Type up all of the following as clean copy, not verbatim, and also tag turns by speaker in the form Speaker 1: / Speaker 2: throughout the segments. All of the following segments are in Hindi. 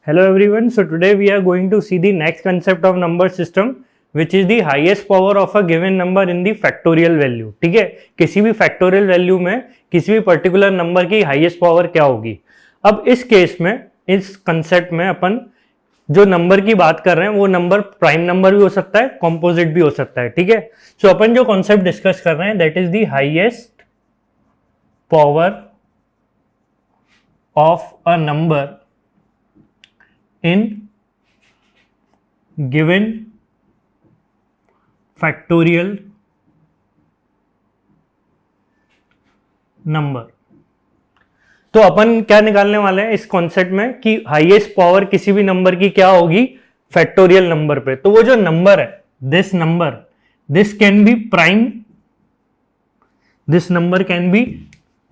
Speaker 1: Hello everyone, so today we are going to see the next concept of number system which is the highest power of a given number in the factorial value. ठीक है, किसी भी factorial value में किसी भी particular number की highest power क्या होगी. अब इस केस में इस concept में अपन जो नंबर की बात कर रहे हैं वो नंबर प्राइम नंबर भी हो सकता है, कॉम्पोजिट भी हो सकता है. ठीक है, सो अपन जो कॉन्सेप्ट डिस्कस कर रहे हैं that is the highest power of a number in given factorial number. तो अपन क्या निकालने वाले हैं इस कॉन्सेप्ट में कि हाईएस्ट पावर किसी भी नंबर की क्या होगी फैक्टोरियल नंबर पे. तो वो जो नंबर है this number this can be prime, this number can be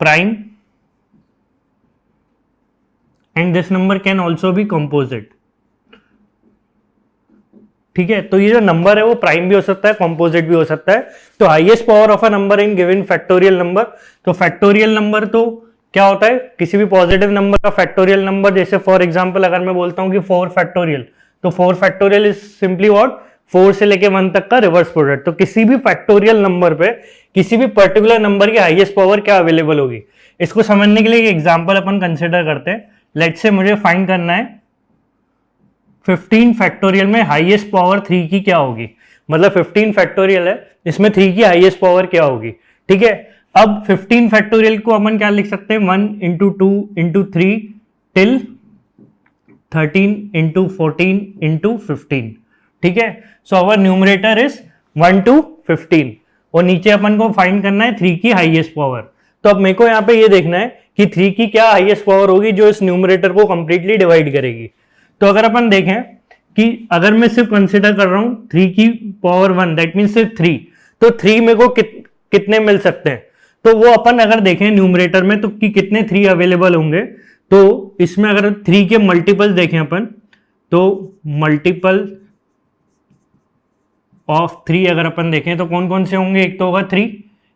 Speaker 1: prime and this number can also be composite. ठीक है, तो ये जो नंबर है वो प्राइम भी हो सकता है, कंपोजिट भी हो सकता है. तो highest power of a number in given factorial number. तो फैक्टोरियल नंबर तो क्या होता है, किसी भी पॉजिटिव नंबर का फैक्टोरियल नंबर. जैसे फॉर एग्जांपल अगर मैं बोलता हूं कि 4 फैक्टोरियल, तो 4 फैक्टोरियल इज सिंपली व्हाट, 4 से लेके 1 तक का रिवर्स प्रोडक्ट. तो किसी भी फैक्टोरियल नंबर पे किसी भी पर्टिकुलर नंबर की हाईएस्ट पावर क्या अवेलेबल होगी. इसको समझने के लिए एक एग्जाम्पल अपन कंसिडर करते हैं. लेट्स से मुझे फाइंड करना है 15 फैक्टोरियल में हाईएस्ट पावर 3 की क्या होगी. मतलब 15 फैक्टोरियल है, इसमें 3 की हाईएस्ट पावर क्या होगी. ठीक है, अब 15 फैक्टोरियल को अपन क्या लिख सकते हैं, 1 into 2 into 3 till 13 into 14 into 15. ठीक है, सो अवर न्यूमरेटर इज 1 to 15 और नीचे अपन को फाइंड करना है 3 की हाईएस्ट पावर. तो अब मेरे को यहाँ पे ये देखना है कि 3 की क्या हाईएस्ट पावर होगी जो इस न्यूमरेटर को कंप्लीटली डिवाइड करेगी. तो अगर अपन देखें कि अगर मैं सिर्फ कंसिडर कर रहा हूं 3 की पावर 1 दैट मीन सिर्फ 3, तो 3 मेरे को कितने मिल सकते हैं. तो वो अपन अगर देखें न्यूमरेटर में तो कि कितने 3 अवेलेबल होंगे. तो इसमें अगर 3 के मल्टीपल देखें अपन, तो मल्टीपल ऑफ 3 अगर अपन देखें तो कौन कौन से होंगे. एक तो होगा 3,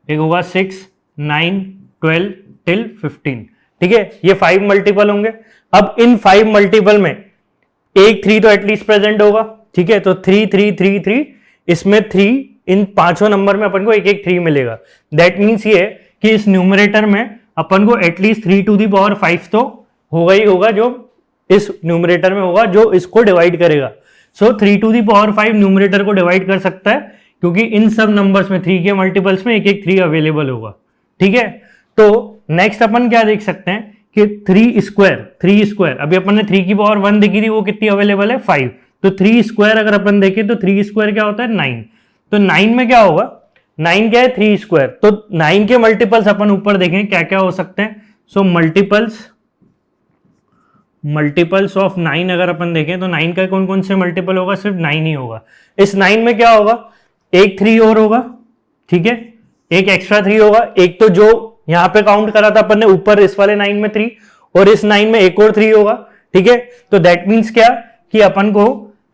Speaker 1: एक होगा 6, 9, 12 टिल 15. ठीक है, ये 5 मल्टीपल होंगे. अब इन 5 मल्टीपल में एक 3 तो एटलीस्ट प्रेजेंट होगा. ठीक है, तो 3 3 3 3 इसमें 3 इन पांचों नंबर में अपन को एक एक 3 मिलेगा. दैट मीन्स ये कि इस न्यूमरेटर में अपन को एटलीस्ट 3 to the power 5 तो होगा ही होगा जो इस न्यूमरेटर में होगा जो इसको डिवाइड करेगा. सो 3 to the power 5 न्यूमरेटर को डिवाइड कर सकता है क्योंकि इन सब नंबर्स में 3 के मल्टीपल्स में एक एक 3 अवेलेबल होगा. ठीक है, तो नेक्स्ट अपन क्या देख सकते हैं कि 3 स्क्वायर अभी अपन ने 3 की पावर 1 देखी थी, वो कितनी अवेलेबल है 5. तो 3 स्क्वायर अगर अपन देखें तो 3 स्क्वायर क्या होता है 9. तो 9 में क्या होगा, 9 क्या है 3 स्क्वायर. तो 9 के मल्टीपल्स अपन ऊपर देखें क्या क्या हो सकते हैं. सो मल्टीपल्स ऑफ 9 अगर अपन देखें तो 9 का कौन कौन से मल्टीपल होगा, सिर्फ 9 ही होगा. इस 9 में क्या होगा, एक 3 और होगा. ठीक है, एक एक्स्ट्रा 3 होगा. एक तो जो यहां पे काउंट करा था अपन ने ऊपर इस वाले 9 में 3 और इस 9 में एक और 3 होगा. ठीक है, तो दैट मीन्स क्या कि अपन को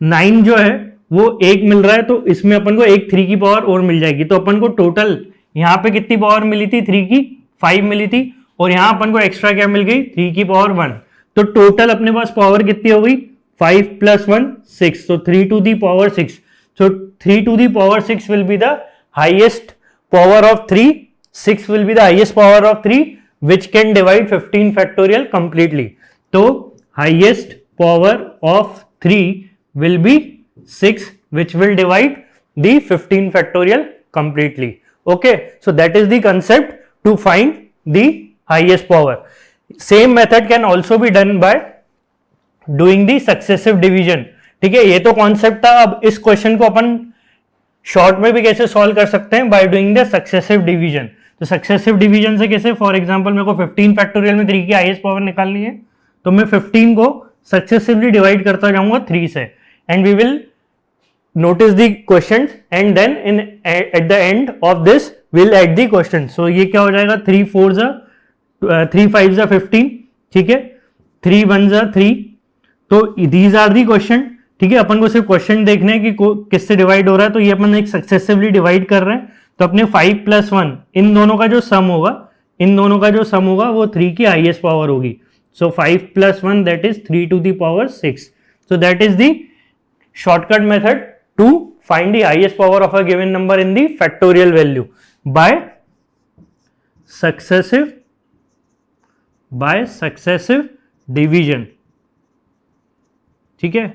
Speaker 1: 9 जो है वो एक मिल रहा है, तो इसमें अपन को एक 3 की पावर और मिल जाएगी. तो अपन को टोटल यहां पे कितनी पावर मिली थी, 3 की 5 मिली थी और यहां अपन को एक्स्ट्रा क्या मिल गई, 3 की पावर 1. तो टोटल अपने पास पावर कितनी हो गई, 5 + 1 6. तो 3 to the power 6. So 3 to the power 6 will be the highest power of 3. 6 will be the highest power of 3 which can divide 15 factorial completely. तो highest power of 3 will be 6 which will divide the 15 factorial completely. Okay, so that is the concept to find the highest power. Same method can also be done by doing the successive division. ठीक है, ये तो कॉन्सेप्ट था. अब इस क्वेश्चन को अपन शॉर्ट में भी कैसे सॉल्व कर सकते हैं, by doing the successive division. तो सक्सेसिव डिवीजन से कैसे, फॉर एग्जांपल मेरे को 15 फैक्टोरियल में 3 की हाईएस्ट पावर निकालनी है, तो मैं 15 को सक्सेसिवली डिवाइड करता जाऊंगा 3 से and we will notice the questions and then in at the end of this will add the question. So ये क्या हो जाएगा, 3 5 जा 15. ठीक है, 3 1 जा 3. तो दीज आर दी क्वेश्चन. ठीक है, अपन को सिर्फ क्वेश्चन देखने हैं कि किससे डिवाइड हो रहा है. तो ये अपन एक सक्सेसिवली डिवाइड कर रहे हैं. तो अपने 5 + 1 इन दोनों का जो सम होगा वो 3 की हाईएस्ट पावर होगी. So 5 plus 1, that is 3 to the power 6. So that is the shortcut method to find the highest power of a given number in the factorial value by successive division. ठीक है,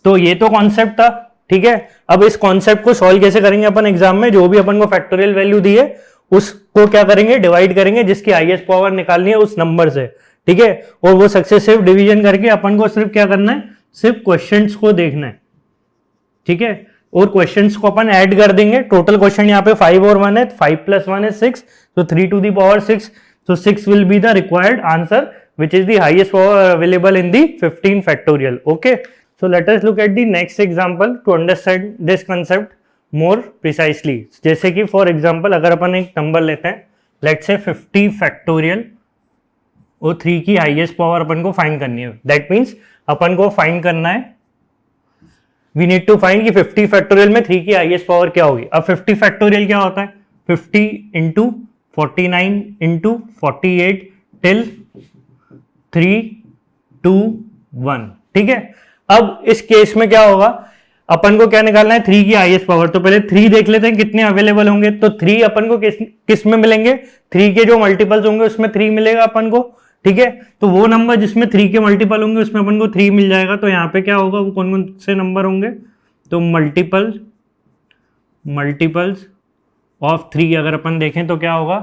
Speaker 1: तो ये तो कॉन्सेप्ट था. ठीक है, अब इस कॉन्सेप्ट को सॉल्व कैसे करेंगे अपन एग्जाम में. जो भी अपन को फैक्टोरियल वैल्यू दी है उसको क्या करेंगे, डिवाइड करेंगे जिसकी हाईएस्ट पावर निकालनी है उस नंबर से. ठीक है, और वो सक्सेसिव डिवीजन करके अपन को सिर्फ क्या करना है, सिर्फ क्वेश्चंस को देखना है. ठीक है, और क्वेश्चंस को अपन ऐड कर देंगे. टोटल क्वेश्चन यहाँ पे 5 और 1 है, 5 plus 1 is 6, so 3 to the power 6, so 6 will be the required answer which is the highest power available in the 15 factorial. Okay, so let us look at the next example to understand this concept more precisely. जैसे कि फॉर एग्जाम्पल अगर अपन एक नंबर लेते हैं, लेट्स से 50 फैक्टोरियल और 3 की हाईएस्ट पावर अपन को फाइंड करनी है. दैट मीन्स अपन को फाइंड करना है, वी नीड टू फाइंड कि 50 फैक्टोरियल में 3 की हाईएस्ट पावर क्या होगी. अब 50 फैक्टोरियल क्या होता है, 50 इंटू 49 इंटू 48 टिल 3 2 1. ठीक है, अब इस केस में क्या होगा, अपन को क्या निकालना है, 3 की हाईएस्ट पावर. तो पहले 3 देख लेते हैं कितने अवेलेबल होंगे. तो 3 अपन को किस में मिलेंगे, 3 के जो मल्टीपल्स होंगे उसमें 3 मिलेगा अपन को. ठीक है, तो वो नंबर जिसमें 3 के मल्टीपल होंगे उसमें अपन को 3 मिल जाएगा. तो यहाँ पे क्या होगा, वो कौन कौन से नंबर होंगे, तो मल्टीपल्स ऑफ 3 अगर अपन देखें तो क्या होगा,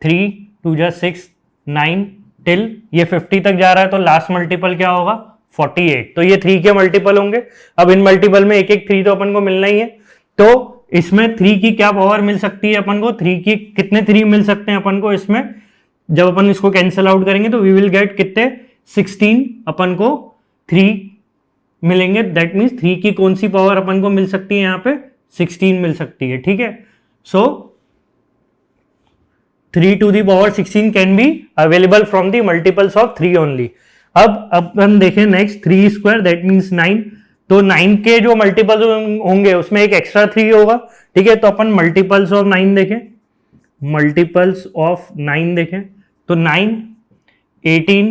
Speaker 1: 3 2 जा 6 9 टिल ये 50 तक जा रहा है. तो लास्ट मल्टीपल क्या होगा, 48. तो ये 3 के मल्टीपल होंगे. अब इन मल्टीपल में एक एक 3 तो अपन को मिलना ही है. तो इसमें 3 की क्या पावर मिल सकती है अपन को, 3 की कितने 3 मिल सकते हैं अपन को इसमें. जब अपन इसको कैंसिल आउट करेंगे तो वी विल गेट कितने, 16 अपन को 3 मिलेंगे. दैट मीन्स 3 की कौन सी पावर अपन को मिल सकती है, यहाँ पे 16 मिल सकती है. ठीक है, सो 3 to the power 16 can be available from the multiples of 3 only. अब अपन देखें नेक्स्ट 3 स्क्वायर दैट मीन्स 9. तो 9 के जो मल्टीपल्स होंगे उसमें एक एक्स्ट्रा 3 होगा. ठीक है, तो अपन मल्टीपल्स ऑफ 9 देखें, मल्टीपल्स ऑफ 9 देखें तो 9 18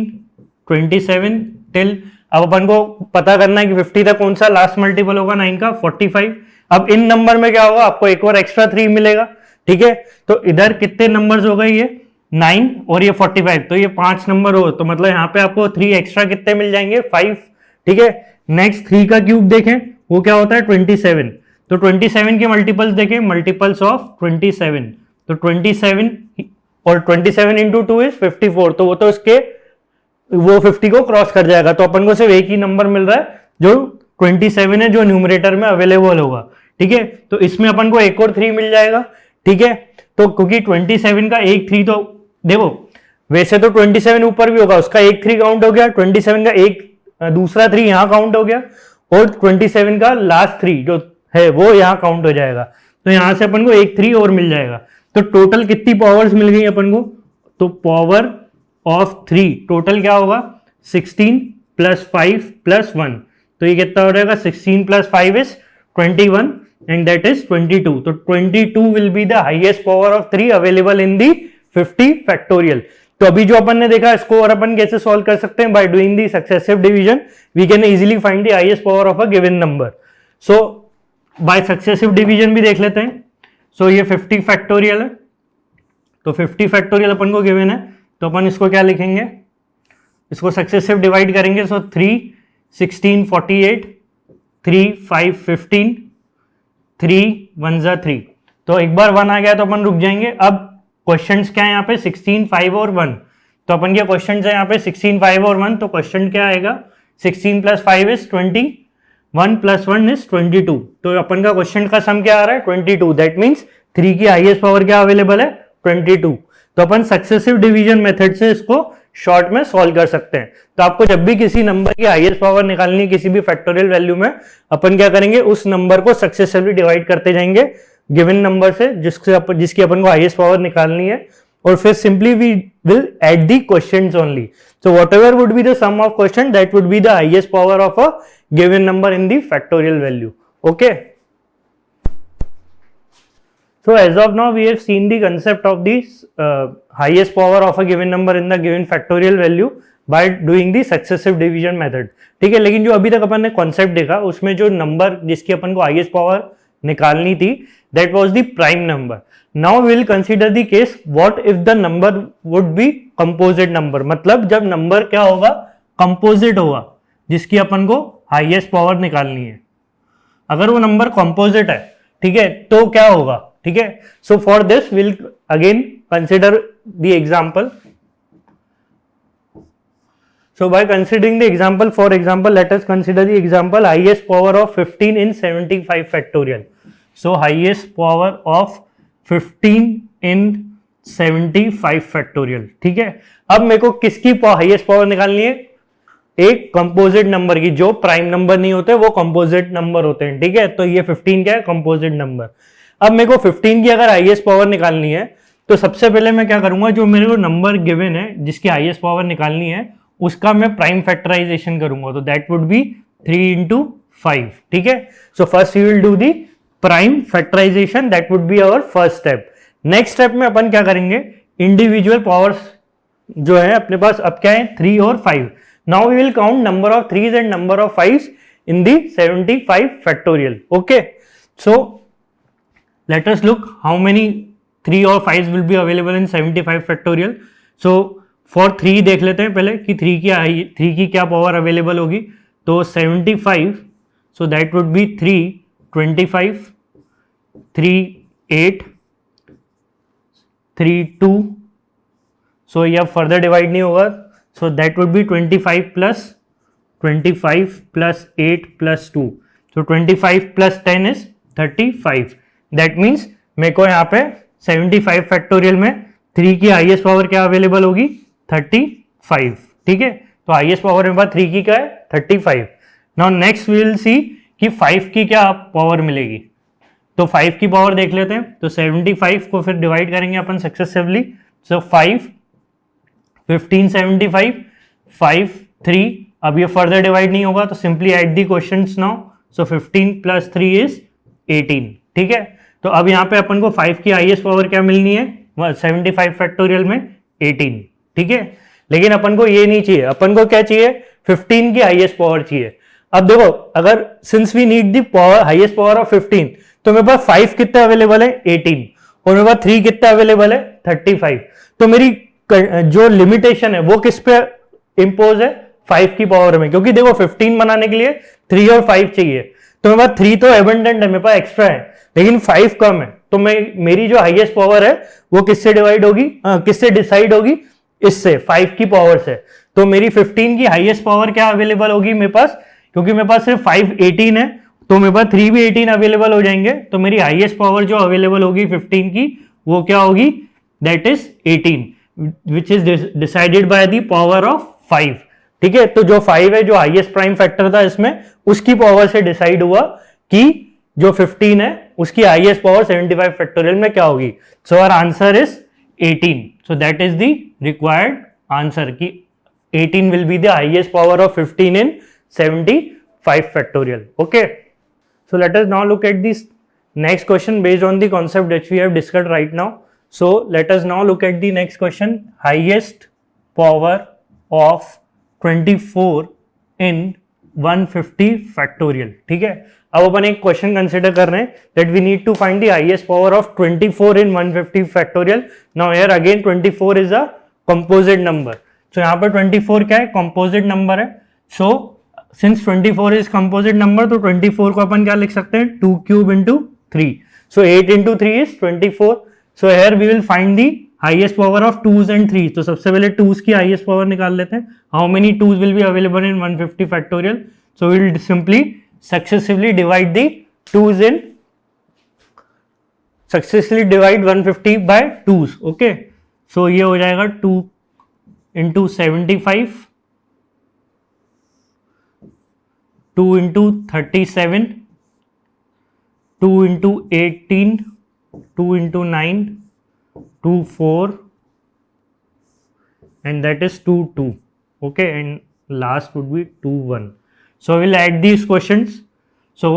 Speaker 1: 27 टिल. अब अपन को पता करना है कि 50 तक कौन सा लास्ट मल्टीपल होगा 9 का, 45. अब इन नंबर में क्या होगा, आपको एक और एक्स्ट्रा 3 मिलेगा. ठीक है, तो इधर कितने नंबर्स हो गए, ये 9 और ये 45, तो ये 5 नंबर हो. तो मतलब यहाँ पे आपको 3 एक्स्ट्रा कितने मिल जाएंगे, 5. ठीक है, नेक्स्ट 3 का क्यूब देखें वो क्या होता है 27. तो 27 के मल्टीपल्स देखें, मल्टीपल्स ऑफ 27. तो 27 और 27 इंटू 2 इज 54. तो वो तो इसके वो 50 को क्रॉस कर जाएगा. तो अपन को सिर्फ एक ही नंबर मिल रहा है जो 27 है, जो न्यूमरेटर में अवेलेबल होगा. ठीक है, तो इसमें अपन को एक और 3 मिल जाएगा. ठीक है, तो क्योंकि 27 का एक 3 तो देखो वैसे तो 27 ऊपर भी होगा, उसका एक 3 काउंट हो गया, 27 का एक दूसरा 3 यहां काउंट हो गया और 27 का लास्ट 3 जो है वो यहां काउंट हो जाएगा. तो यहां से अपन को एक 3 और मिल जाएगा. तो टोटल कितनी पावर्स मिल गई अपन को, तो पावर ऑफ 3 टोटल क्या होगा 16 प्लस 5 प्लस 1. तो ये कितना हो जाएगा 16 plus 5 is 21 and that is 22. तो 22 will be the highest power of 3 available in the 50 factorial. तो अभी जो अपन ने देखा इसको और अपन कैसे सॉल्व कर सकते हैं, by doing the successive division we can easily find the highest power of a given number. So by successive division भी देख लेते हैं. So ये 50 फैक्टोरियल है, तो 50 फैक्टोरियल अपन को गिवन है, तो अपन इसको क्या लिखेंगे, इसको सक्सेसिव डिवाइड करेंगे. सो 3 16 48 3 5 15 3 1 जा 3. तो एक बार 1 आ गया तो अपन रुक जाएंगे. अब क्वेश्चंस क्या है यहाँ पे 16 5 और 1. तो अपन के क्वेश्चंस है यहाँ पे 16 5 और 1. तो क्वेश्चन क्या आएगा 16 प्लस 5 इज 20, 1 प्लस 1 इज 22. तो अपन का क्वेश्चन का सम क्या आ रहा है 22. दैट मीन्स 3 की हाईएस्ट पावर क्या अवेलेबल है 22. तो अपन सक्सेसिव डिवीजन मेथड से इसको शॉर्ट में सॉल्व कर सकते हैं. तो आपको जब भी किसी नंबर की हाईएस्ट पावर निकालनी है किसी भी फैक्टोरियल वैल्यू में, अपन क्या करेंगे उस नंबर को सक्सेसिवली डिवाइड करते जाएंगे गिवन नंबर से जिसकी अपन को हाईएस्ट पावर निकालनी है, और फिर simply we will add the questions only. So whatever would be the sum of question that would be the highest power of a given number in the factorial value. Okay, so as of now we have seen the concept of the highest power of a given number in the given factorial value by doing the successive division method, ठीक है। लेकिन जो अभी तक अपन ने कॉन्सेप्ट देखा उसमें जो नंबर जिसकी अपन को हाईएस्ट पावर निकालनी थी that was the prime number. Now we will consider the case what if the number would be composite number, मतलब जब नंबर क्या होगा, कंपोजिट होगा, जिसकी अपन को हाईएस्ट पावर निकालनी है। अगर वो नंबर कंपोजिट है, ठीक है, तो क्या होगा, ठीक है। So for this will again consider the example. So by considering the example, for example, let us consider the example highest power of 15 in 75 factorial. So highest power of 15 in 75 factorial, ठीक है। अब मेरे को किसकी हाईएस्ट पावर निकालनी है, एक कंपोजिट नंबर की, जो प्राइम नंबर नहीं होते वो कंपोजिट नंबर होते हैं, ठीक है। तो ये 15 क्या है, कंपोजिट नंबर। अब मेरे को 15 की अगर हाईएस्ट पावर निकालनी है तो सबसे पहले मैं क्या करूंगा, जो मेरे को नंबर गिवन है जिसकी हाईएस्ट पावर निकालनी है उसका मैं प्राइम फैक्टराइजेशन करूंगा, तो दैट वुड बी 3 into 5, ठीक है। So first we will do the prime factorization, that would be our first step. Next step में अपन क्या करेंगे, इंडिविजुअल पावर्स जो है अपने पास अब क्या है, 3 और 5। Now we will count number of 3s and number of 5s in the 75 factorial, okay. So let us look how many 3 और 5s will be available in 75 factorial. So for 3 देख लेते हैं पहले कि 3 की क्या पावर अवेलेबल होगी। तो 75, सो दैट वुड बी 3, 25, 3, 8, 3, 2, सो यह फर्दर डिवाइड नहीं होगा, so that would B 25 plus 8 plus 2, so 25 plus 10 is 35। That means मेरे को यहाँ पे 75 फैक्टोरियल में 3 की हाईएस्ट पावर क्या अवेलेबल होगी, 35, ठीक है। तो हाईएस्ट पावर मेरे पास 3 की क्या है, 35। Now next we will see कि 5 की क्या पावर मिलेगी। तो 5 की पावर देख लेते हैं। तो 75 को फिर डिवाइड करेंगे अपन सक्सेसिवली। सो 5, 15, 75, 5, 3, अब ये फर्दर डिवाइड नहीं होगा तो simply add the questions now. So 15 plus 3 is 18, ठीक है। तो अब यहाँ पे अपन को 5 की हाईएस्ट पावर क्या मिलनी है, 75 फैक्टोरियल में 18, ठीक है। लेकिन अपन को ये नहीं चाहिए, अपन को क्या चाहिए, 15 की हाईएस्ट पावर चाहिए। अब देखो, अगर since we need the power highest power of 15, तो मेरे पास 5 कितना अवेलेबल है, 18, और मेरे पास 3 कितना अवेलेबल है, 35। तो मेरी जो लिमिटेशन है वो किस पे इंपोज है, 5 की पावर में, क्योंकि देखो 15 बनाने के लिए 3 और 5 चाहिए। तो मेरे पास 3 तो एबंडेंट है, मेरे पास एक्स्ट्रा है, लेकिन 5 कम है। तो मेरी जो हाईएस्ट पावर है वो किससे डिवाइड होगी, किससे डिसाइड होगी, इससे 5 की पावर से। तो मेरी 15 की हाईएस्ट पावर क्या अवेलेबल होगी मेरे पास, क्योंकि मेरे पास सिर्फ 5 18 है, तो मेरे पास 3 भी 18 अवेलेबल हो जाएंगे। तो मेरी हाईएस्ट पावर जो अवेलेबल होगी 15 की वो क्या होगी, that is 18, which is decided by the power of 5, ठीक है। तो जो 5 है, जो हाईएस्ट प्राइम फैक्टर था इसमें, उसकी पावर से डिसाइड हुआ कि जो 15 है उसकी हाईएस्ट पावर 75 फैक्टोरियल में क्या होगी। So our answer is 18। So that is the required answer कि 18 will be the highest power of 15 in 75 factorial. Okay. So let us now look at this next question based on the concept which we have discussed right now. So let us now look at the next question. Highest power of 24 in 150 factorial. ठीक है। अब अपन एक क्वेश्चन कंसिडर कर रहे हैं that we need to find the highest power of 24 in 150 factorial. Now here again 24 is a composite number. So यहाँ पर 24 क्या है, कंपोजिट नंबर है। So since 24 is composite number, तो 24 को अपन क्या लिख सकते हैं, 2 cube into 3। So 8 into 3 is 24। So here we will find the highest power of 2s and 3s। तो सबसे पहले 2s की हाईएस्ट पावर निकाल लेते हैं। How many 2s will be available in 150 factorial. So we will simply successively divide the 2s in, successively divide 150 by 2s, okay। so ये हो जाएगा 2 into 75, 2 into 37, 2 into 18, 2 into 9, 2 4, and that is 2 2, okay, and last would be 2 1. So we'll add these questions. So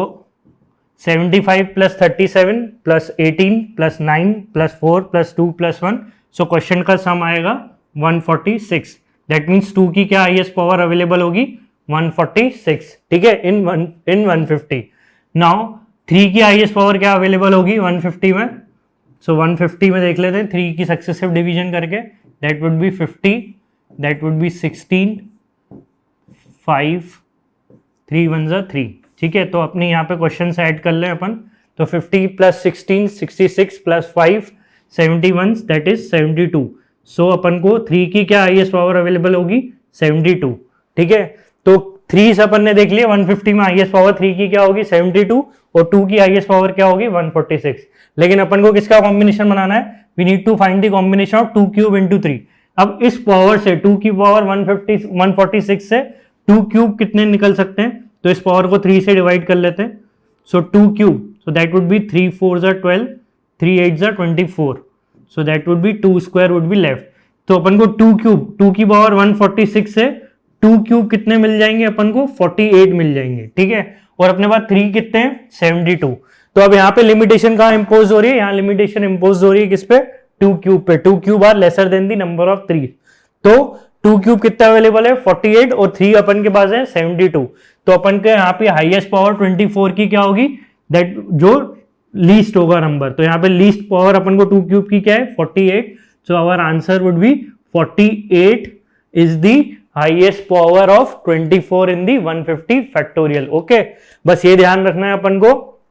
Speaker 1: 75 plus 37 plus 18 plus 9 plus 4 plus 2 plus 1. So question का सम आएगा 146. दैट मीन्स 2 की क्या हाईएस्ट पावर अवेलेबल होगी 146, ठीक है, इन 150। नाउ 3 की हाईएस्ट पावर क्या अवेलेबल होगी 150 में, सो 150 में देख लेते हैं 3 की सक्सेसिव डिवीजन करके, that would B 50, that would B 16, 5, 3 1 जा 3, ठीक है। तो अपने यहाँ पे क्वेश्चन से ऐड कर लें अपन, तो 50 प्लस 16 66 प्लस 5 71, दैट इज 72। सो अपन को 3 की क्या हाईएस्ट पावर अवेलेबल होगी 72, ठीक है। तो 3 से अपन ने देख लिया 150 में हाईएस्ट पावर 3 की क्या होगी 72, और 2 की हाईएस्ट पावर क्या होगी 146। लेकिन अपन को किसका कॉम्बिनेशन बनाना है, we need to find the combination of 2 cube into 3। अब इस पावर से 2 की पावर 146 से 2 क्यूब कितने निकल सकते हैं, तो इस पावर को 3 से डिवाइड कर लेते हैं, सो 2 cube, so that would B 3 4 जा 12, 3 8 जा 24, so that would B 2 square would be left. तो अपन को 2 क्यूब, 2 की पावर 146 से 2 क्यूब कितने मिल जाएंगे अपन को 48 मिल जाएंगे, ठीक है। और अपने पास 3 कितने हैं 72। तो अब यहाँ पे लिमिटेशन कहाँ इंपोज हो रही है, यहाँ लिमिटेशन इंपोज हो रही है किस पे 2 क्यूब पे, 2 cube are lesser than the number of 3। तो 2 क्यूब कितना अवेलेबल है 48, और 3 अपन के पास है 72। तो अपन के यहाँ पे हाईएस्ट पावर 24 की क्या होगी, दैट जो लीस्ट होगा नंबर, तो यहाँ पे लीस्ट पावर अपन को 2 क्यूब की क्या है 48। So our answer would be 48 is the highest power of 24 in the 150 factorial. Okay, बस ये ध्यान रखना है अपन को,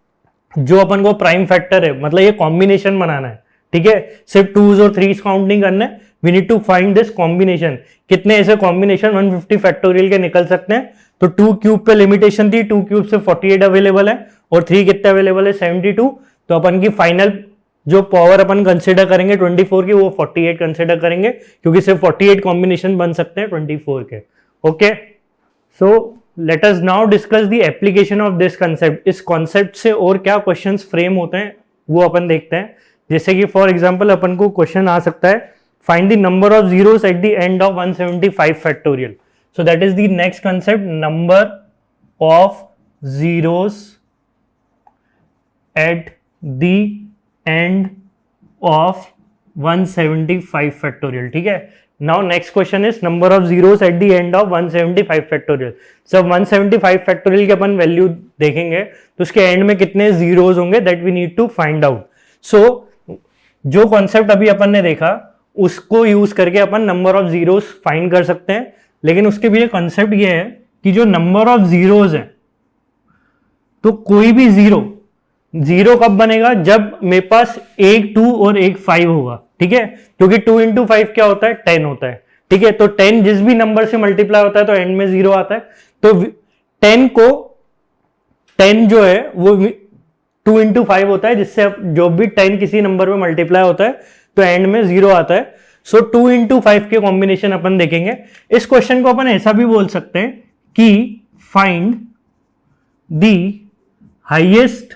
Speaker 1: जो अपन को प्राइम फैक्टर है, मतलब ये कॉम्बिनेशन बनाना है, ठीक है, सिर्फ 2s और 3s काउंट नहीं करना है, we need to find this combination. कितने ऐसे कॉम्बिनेशन 150 फैक्टोरियल के निकल सकते हैं, तो 2 क्यूब पे लिमिटेशन थी, 2 क्यूब से 48 अवेलेबल है, और 3 कितने अवेलेबल है 72। तो अपन की फाइनल जो पावर अपन कंसिडर करेंगे 24 की, वो 48 कंसिडर करेंगे, क्योंकि सिर्फ 48 कॉम्बिनेशन बन सकते हैं 24 के। Okay, so let us now discuss the application of this concept. इस कॉन्सेप्ट से और क्या क्वेश्चंस फ्रेम होते हैं वो अपन देखते हैं। जैसे कि फॉर एग्जांपल अपन को क्वेश्चन आ सकता है, find the number of zeros at the end of 175 factorial. So that is the next concept, number of zeros at the end of 175 factorial, ठीक है। Now next question is number of zeros at the end of 175 factorial. सब 175 फैक्टोरियल की अपन वैल्यू देखेंगे, तो उसके एंड में कितने जीरोस होंगे, that we need to find out. So जो कॉन्सेप्ट अभी अपन ने देखा उसको यूज करके अपन नंबर ऑफ जीरोस फाइंड कर सकते हैं, लेकिन उसके पीछे कॉन्सेप्ट ये है कि जो नंबर ऑफ जीरोस है, तो कोई भी जीरो कब बनेगा, जब मेरे पास एक 2 और एक 5 होगा, ठीक है, क्योंकि 2 इंटू 5 क्या होता है 10 होता है, ठीक है। तो 10 जिस भी नंबर से मल्टीप्लाई होता है तो एंड में 0 आता है, तो 10 जो है वो 2 इंटू 5 होता है, जिससे जो भी 10 किसी नंबर में मल्टीप्लाई होता है तो एंड में 0 आता है। सो 2 इंटू 5 के कॉम्बिनेशन अपन देखेंगे। इस क्वेश्चन को अपन ऐसा भी बोल सकते हैं कि find the highest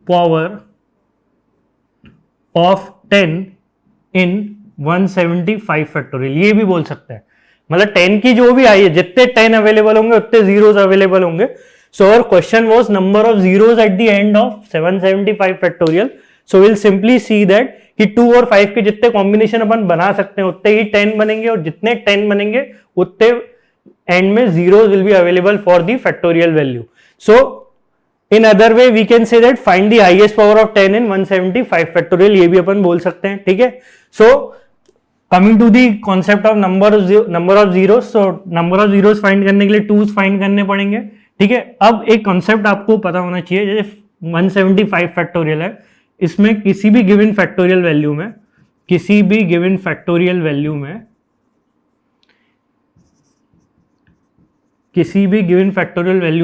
Speaker 1: power of 10 in 175 factorial, ये भी बोल सकते हैं। मतलब 10 की जो भी आई है, जितने 10 अवेलेबल होंगे उतने जीरोस अवेलेबल होंगे। So our question was number of zeros at the end of 775 factorial. So will simply see that कि 2 और 5 के जितने कॉम्बिनेशन अपन बना सकते हैं उतने ही 10 बनेंगे, और जितने 10 बनेंगे उतने एंड में zeros will be available for the factorial value. So in other way we can say that find the highest power of 10 in 175 factorial, ये भी अपन बोल सकते हैं, ठीक है। So coming to the concept of number of zeros, so number of zeros find करने के लिए 2s फाइंड करने पड़ेंगे, ठीक है। अब एक कॉन्सेप्ट आपको पता होना चाहिए, जैसे 175 फैक्टोरियल है, इसमें किसी भी गिवन फैक्टोरियल वैल्यू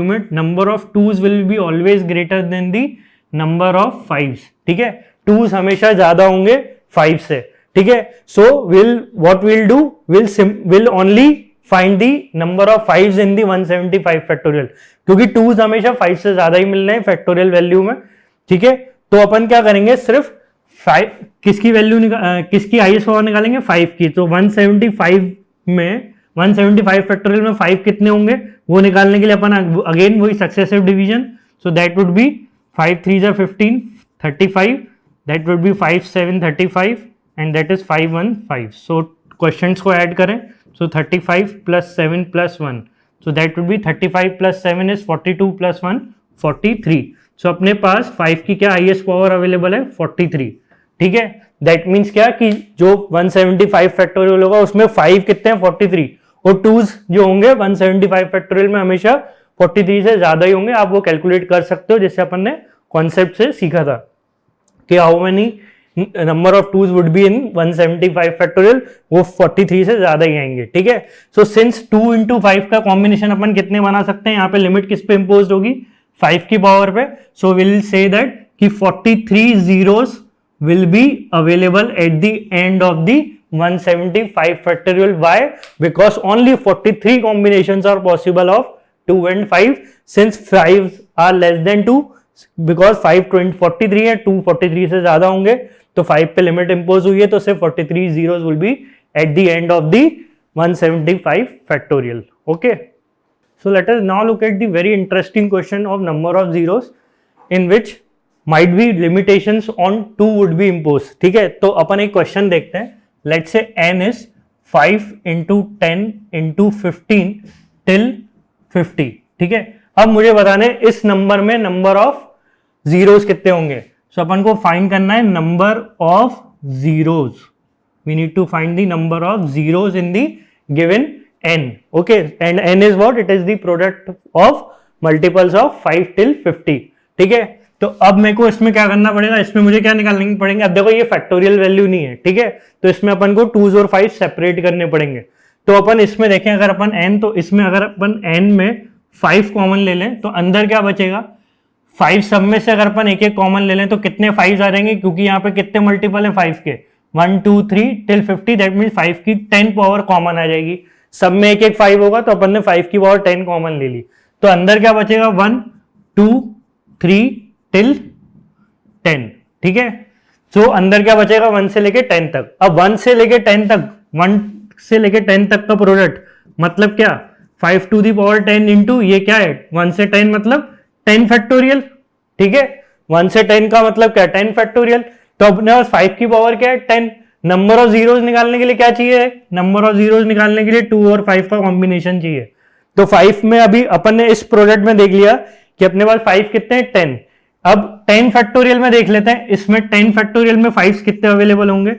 Speaker 1: में number of 2s will be always greater than the number of 5s, ठीक है। 2s हमेशा ज्यादा होंगे 5 से, ठीक है। So what will do, will only find the number of 5s in the 175 factorial, क्योंकि 2s हमेशा 5 से ज्यादा ही मिल रहे हैं फैक्टोरियल वैल्यू में, ठीक है। तो अपन क्या करेंगे, सिर्फ 5 किसकी वैल्यू किसकी हाईएस्ट पावर निकालेंगे 5 की। तो 175 फैक्टोरियल में 5 कितने होंगे वो निकालने के लिए अपन अगेन वही successive division. So that would B 5 3 जा 15 35, that would B 5 7 35 and that is 5 1 5। So questions को ऐड करें, सो 35 plus 7 plus 1, so that would B 35 plus 7 is 42 plus 1 43. सो अपने पास 5 की क्या हाईएस्ट पावर अवेलेबल है 43. ठीक है, दैट मीन्स क्या कि जो 175 फैक्टोरियल होगा उसमें 5 कितने हैं 43, और 2s जो होंगे 175 फैक्टोरियल में हमेशा 43 से ज्यादा ही होंगे. आप वो कैलकुलेट कर सकते हो जैसे अपन ने कॉन्सेप्ट से सीखा था कि how many number of twos would be in 175 factorial, वो 43 से ज्यादा ही आएंगे. ठीक है, सो सिंस 2 into 5 का कॉम्बिनेशन अपन कितने बना सकते हैं, यहाँ पे लिमिट किस पे इंपोज होगी 5 की पावर पे. सो विल से दैट कि 43 zeros will be available at the end of the 175 factorial. Why? Because only 43 combinations are possible of 2 and 5, since 5 are less than 2, because 5 43 है, 2 43 से ज्यादा होंगे, तो 5 पे लिमिट इंपोज हुई है, तो सिर्फ 43 zeros will be at the end of the 175 factorial. Okay, so let us now look at the very interesting question of number of zeros in which might be limitations on 2 would be imposed. ठीक है, तो अपन एक क्वेश्चन देखते हैं. Let's say n is 5 into 10 into 15 till 50. ठीक है, अब मुझे बताने इस नंबर में नंबर ऑफ जीरोस कितने होंगे. सो अपन को फाइंड करना है number of zeros. We need to find the number of zeros in the given n. Okay, and n is what, it is the product of multiples of 5 till 50. ठीक है, तो अब मेरे को इसमें क्या करना पड़ेगा, इसमें मुझे क्या निकालने पड़ेंगे. अब देखो ये फैक्टोरियल वैल्यू नहीं है. ठीक है, तो इसमें अपन को 2s और 5 सेपरेट करने पड़ेंगे. तो अपन इसमें देखें, अगर अपन n, तो इसमें अगर अपन n में 5 कॉमन ले लें तो अंदर क्या बचेगा 5. सब में से अगर अपन एक एक कॉमन ले लें तो कितने 5 आ जाएंगे, क्योंकि यहाँ पे कितने मल्टीपल है 5 के 1 2 3 till 50. दैट मीन्स 5 की 10 पावर कॉमन आ जाएगी. सब में एक एक 5 होगा तो अपन ने 5 की पावर 10 कॉमन ले ली. तो अंदर क्या बचेगा 1 2 3 till 10. ठीक है, सो अंदर क्या बचेगा 1 से लेके 10 तक. अब 1 से लेके 10 तक, 1 से लेके 10 तक का प्रोडक्ट मतलब क्या 5 to the power 10 इंटू ये क्या है 1 से 10 मतलब 10 फैक्टोरियल. ठीक है, 1 से 10 का मतलब क्या 10 फैक्टोरियल. तो अपने पास 5 की पावर क्या है 10. नंबर ऑफ जीरोस निकालने के लिए क्या चाहिए, नंबर ऑफ जीरोस निकालने के लिए 2 और 5 का कॉम्बिनेशन चाहिए. तो 5 में अभी अपन ने इस प्रोडक्ट में देख लिया कि अपने पास 5 कितने हैं 10. अब 10 फैक्टोरियल में देख लेते हैं, इसमें 10 फैक्टोरियल में 5 कितने अवेलेबल होंगे.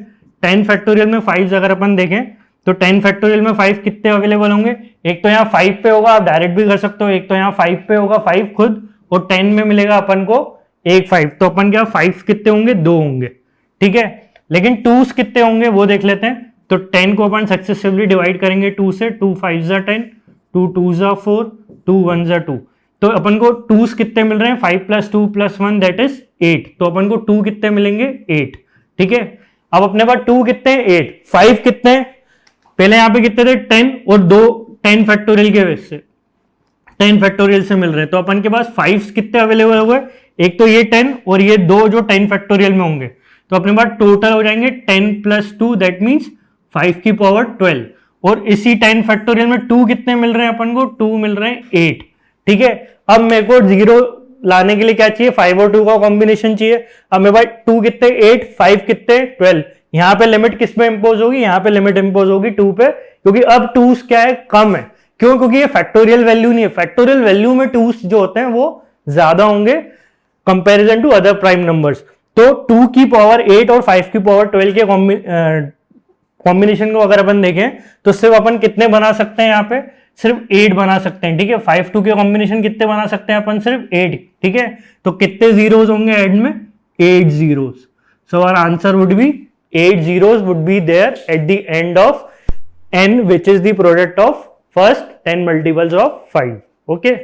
Speaker 1: 10 फैक्टोरियल में 5 अगर अपन देखें तो 10 फैक्टोरियल में 5 कितने अवेलेबल होंगे. एक तो यहाँ 5 पे होगा, आप डायरेक्ट भी कर सकते हो. एक तो यहाँ 5 पे होगा 5 खुद, और 10 में मिलेगा अपन को एक 5. तो अपन क्या 5 कितने होंगे 2 होंगे. ठीक है, लेकिन 2s कितने होंगे वो देख लेते हैं. तो 10 को अपन सक्सेसिवली डिवाइड करेंगे 2 से. 2 5 10, 2 2 4, 2 1 2. तो अपन को 2s कितने मिल रहे हैं 5 + 2 + 1 दैट इज 8. तो अपन को 2 कितने मिलेंगे 8. ठीक है, अब अपने पास 2 कितने 8, 5 कितने, पहले यहाँ पे कितने थे 10, और 2 10 फैक्टोरियल के वजह से 10 फैक्टोरियल से मिल रहे हैं. तो अपन के पास 5 कितने अवेलेबल हुए, एक तो ये 10 और ये 2 जो 10 फैक्टोरियल में होंगे. तो अपने पास टोटल हो जाएंगे 10 + 2 दैट मीन्स 5 की पावर 12. और इसी 10 फैक्टोरियल में 2 कितने मिल रहे हैं अपन को, 2 मिल रहे हैं 8. ठीक है, अब मेरे को 0 लाने के लिए क्या चाहिए 5 और 2 का कॉम्बिनेशन चाहिए. अब मेरे पास 2 कितने 8, 5 कितने 12. यहाँ पे लिमिट किस पे इंपोज होगी, यहाँ पे लिमिट इंपोज होगी 2 पे, क्योंकि अब 2s क्या है कम है. क्यों, क्योंकि ये फैक्टोरियल वैल्यू नहीं है. फैक्टोरियल वैल्यू में 2s जो होते हैं वो ज्यादा होंगे comparison to other prime numbers. तो 2 की पावर 8 और 5 की पावर 12 के कॉम्बिनेशन को अगर अपन देखें तो सिर्फ अपन कितने बना सकते हैं, यहाँ पे सिर्फ 8 बना सकते हैं. ठीक है, 5 2 के कॉम्बिनेशन कितने बना सकते हैं अपन, सिर्फ 8. ठीक है, तो कितने जीरोस होंगे एंड में 8 zeros. So our answer would be 8 zeros would be there at the end of n, which is the product of first 10 multiples of 5. Okay.